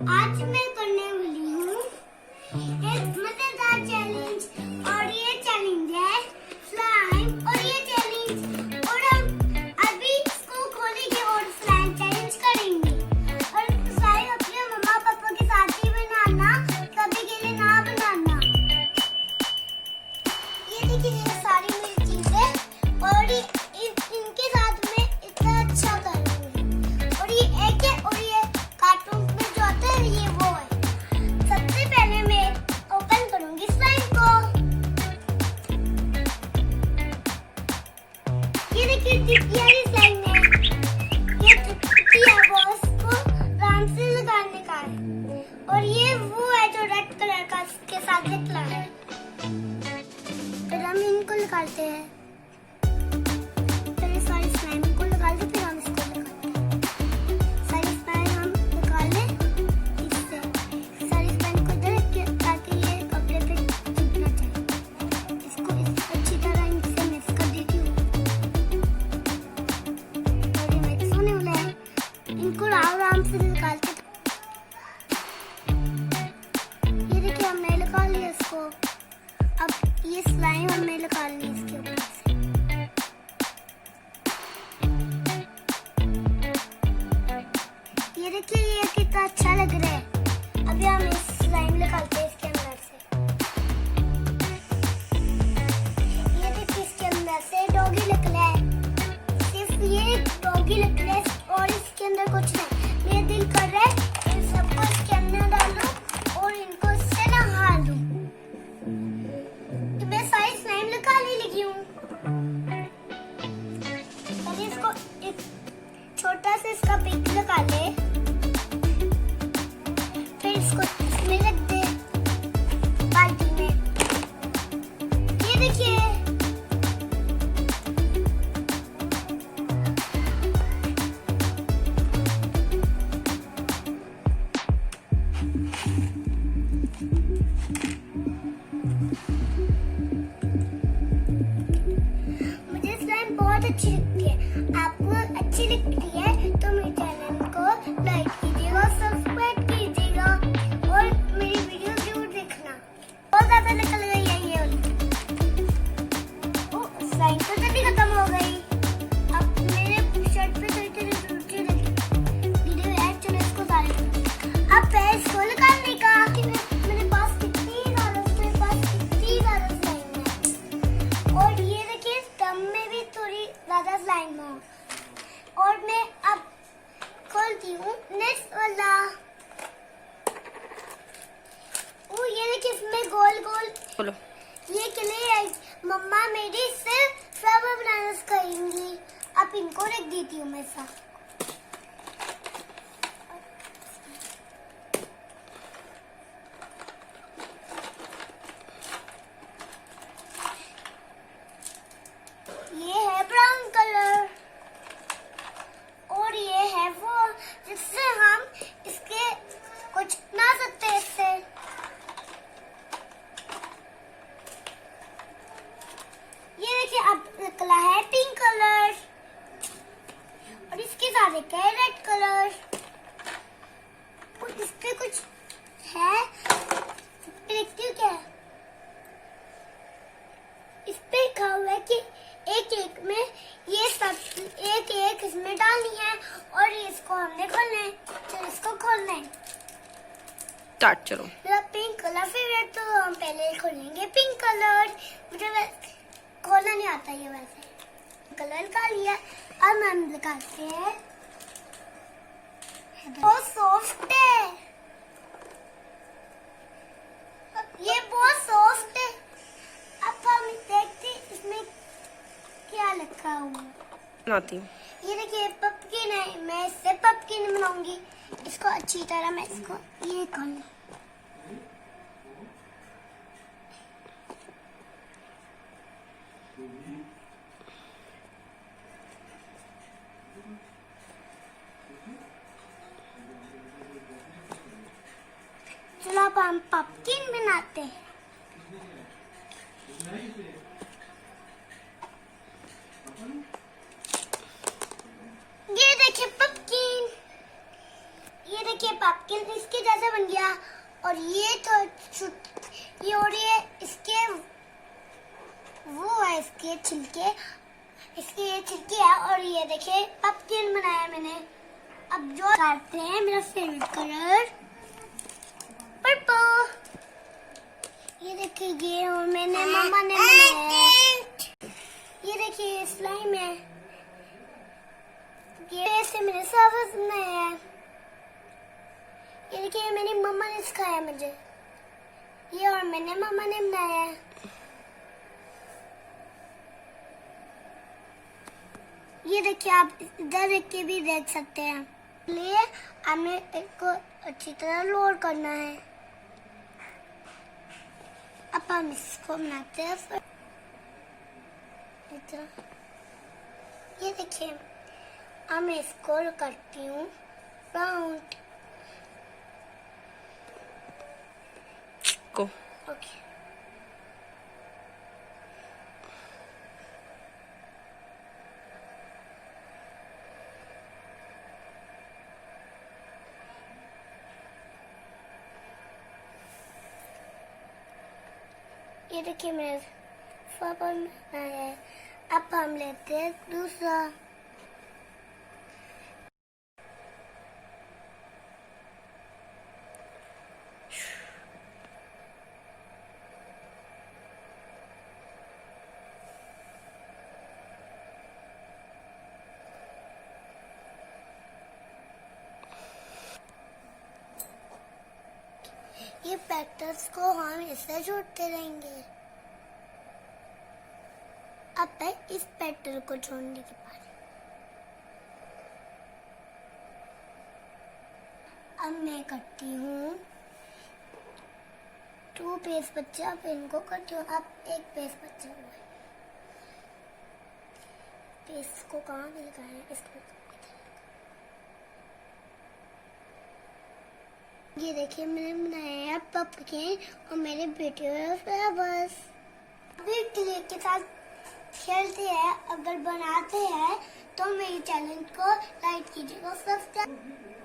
आज मैं करने वाली हूँ एक मजेदार चैलेंज और ये चैलेंज है स्लाइम और ये चैलेंज और हम अभी इसको खोलेंगे और स्लाइम चैलेंज करेंगे और स्लाइम अपने मम्मा पापा के साथ ही बनाना, कभी के लिए ना बनाना। ये देखिए ये सारी मेरी चीजें और ये इनके साथ में इतना अच्छा करूँगी और ये एक है और ये कार्टून में जो आता है ये वो है। सबसे पहले मैं ओपन करूंगी स्लाइम को। ये देखिए टिकिया स्लाइम है, ये टिकिया बॉस को आराम से लगाने का है और ये वो है जो रेड कलर का इसके साथ निकला है। फिर हम इनको लगाते हैं, पहले सारी स्लाइम को लगा लेते फिर हम इसको लगाते हैं। सारी स्लाइम हम निकाल लें इससे, सारी स्लाइम को इधर रखिए ताकि ये कपड़े पे चिपकना चाहिए। इसको अच्छी तरह इनसे मिक्स कर देती हूँ और ये मिक्स होने वाला है। इनको आराम से निकालते, ये देखिए हमने लगा लिया इसको। अब ये स्लाइम हमने लगा ली इसके ऊपर से। ये देखिए ये कितना अच्छा लग रहा है। अभी हम इस स्लाइम निकालते हैं इसके अंदर से। ये देखिए इसके अंदर से डॉगी निकला है, सिर्फ ये डॉगी निकला है और इसके अंदर कुछ नहीं। मेरा दिल कर रहा है इन सबको इसके अंदर डालूं और इनको इससे नहा दूं। तो मैं सारी स्लाइम निकालने लगी हूँ। पहले इसको एक छोटा सा इसका पिक लगा ले, फिर इसको इसमें रख दे बाल्टी में। ये देखिए मुझे स्लाइम बहुत अच्छी लगती है। आपको अच्छी लगती है तो मेरे चैनल को लाइक कीजिएगा, सब्सक्राइब कीजिएगा और मेरी वीडियो जरूर देखना। बहुत ज्यादा निकल गई है ये वाली। ओ स्लाइम तो जल्दी खत्म हो गई। अब मेरे शर्ट पे थोड़ी थोड़ी वीडियो है, चलो इसको डाल दूँ। अब है इसको निकालने का। मेरे पास कितनी ज्यादा स्लाइम है और ये देखिए स्टम में भी थोड़ी ज्यादा स्लाइम है। और मैं अब खोलती हूँ नेक्स्ट वाला। ओ ये देखिए इसमें गोल गोल बोलो। ये क्ले है। मम्मा मेरी सिर्फ फ्लावर बनाना सिखाएंगी। अब इनको रख देती हूँ मैं साथ। ये है ब्राउन कलर और ये है वो जिससे हम इसके कुछ बना सकते हैं इससे। ये देखिए अब निकला है पिंक कलर और इसके साथ एक है रेड कलर और इस पे कुछ है, देखती हूँ क्या है। इस पे लिखा हुआ है कि एक एक में ये सब एक एक इसमें डालनी है और इसको हमने खोलना है। चलो इसको खोलना है। स्टार्ट चलो। मेरा पिंक कलर फेवरेट तो हम पहले खोलेंगे पिंक कलर। मुझे खोलना नहीं आता ये वैसे। कलर का लिया, अब हम लगाते हैं। बहुत सॉफ्ट है ये, बहुत सॉफ्ट है। अब हम देखते हैं इसमें क्या लिखा हुआ है। बनाती ये देखिए पपकिन है, मैं इससे पपकिन बनाऊंगी। इसको अच्छी तरह मैं इसको ये कर लूं। चलो अब हम पपकिन बनाते हैं। ये देखिए पपकिन, ये देखिए पम्पकिन इसके जैसा बन गया और ये तो ये और ये इसके वो है इसके छिलके, इसके ये छिलके है और ये देखिए पम्पकिन बनाया मैंने। अब जो काटते हैं मेरा फेवरेट कलर पर्पल। ये देखिए ये और मैंने मम्मा ने बनाया है। ये देखिए स्लाइम है, ये ऐसे मैंने साफ बनाया है। ये देखिए मेरी मम्मा ने सिखाया मुझे, ये और मैंने मम्मा ने बनाया है। ये देखिए आप इधर देख के भी देख सकते हैं। इसलिए हमें इसको अच्छी तरह लोड करना है। अब हम इसको बनाते हैं फिर ये देखिए अब मैं इसको करती हूँ राउंड। को ओके ये देखिए मेरे पापा ने बनाया है। अब हम लेते हैं दूसरा। ये पैटर्न्स को हम ऐसे जोड़ते रहेंगे। अब है इस पैटर्न को जोड़ने के बाद अब मैं करती हूँ 2 पेज बच्चा, अब इनको करती हूँ। अब 1 पेज बच्चा हुआ है। पेज को कहाँ लगाए इसको। ये देखिए मैंने बनाया है पम्पकिन और मेरे बेटे फ्लावर्स। अभी क्ले के साथ खेलते हैं, अगर बनाते हैं तो मेरे चैनल को लाइक कीजिएगा, सब्सक्राइब।